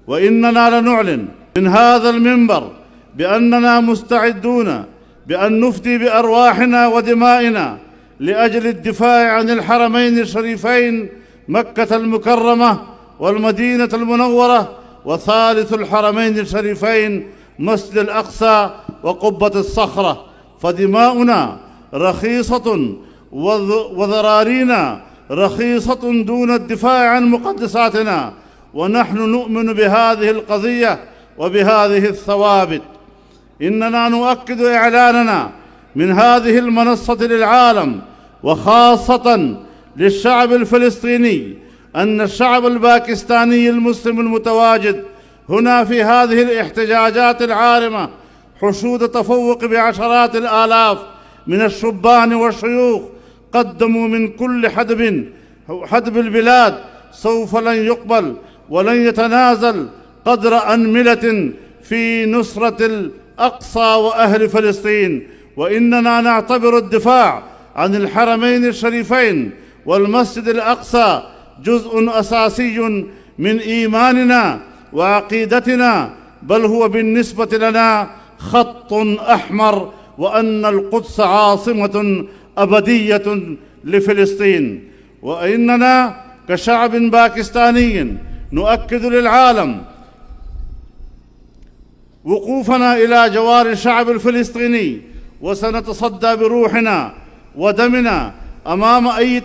وإننا لنعلن من هذا المنبر بأننا مستعدون بأن نفدي بأرواحنا ودمائنا لأجل الدفاع عن الحرمين الشريفين مكة المكرمة والمدينة المنورة، وثالث الحرمين الشريفين مسجد الأقصى وقبة الصخرة. فدماؤنا رخيصة وذرارينا رخيصة دون الدفاع عن مقدساتنا، ونحن نؤمن بهذه القضية وبهذه الثوابت. إننا نؤكد إعلاننا من هذه المنصة للعالم وخاصة للشعب الفلسطيني أن الشعب الباكستاني المسلم المتواجد هنا في هذه الاحتجاجات العارمة حشود تفوق بعشرات الآلاف من الشبان والشيوخ قدموا من كل حدب البلاد، سوف لن يقبل ولن يتنازل قدر أنملة في نصرة الأقصى وأهل فلسطين. وإننا نعتبر الدفاع عن الحرمين الشريفين والمسجد الأقصى جزء أساسي من إيماننا وعقيدتنا، بل هو بالنسبة لنا خط أحمر، وأن القدس عاصمة أبدية لفلسطين. وإننا كشعب باكستاني نؤكد للعالم وقوفنا إلى جوار الشعب الفلسطيني، وسنتصدى بروحنا ودمنا أمام أي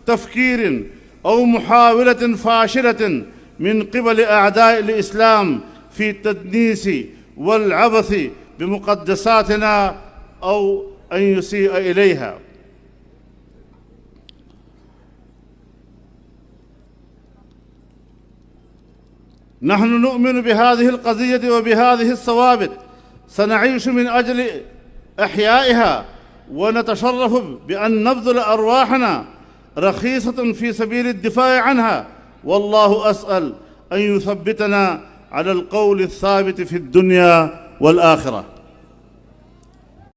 تفكير أو محاولة فاشلة من قبل أعداء الإسلام في التدنيس والعبث بمقدساتنا أو أن يسيء إليها. نحن نؤمن بهذه القضية وبهذه الثوابت، سنعيش من أجل إحيائها، ونتشرف بأن نبذل أرواحنا رخيصة في سبيل الدفاع عنها. والله أسأل أن يثبتنا على القول الثابت في الدنيا والآخرة.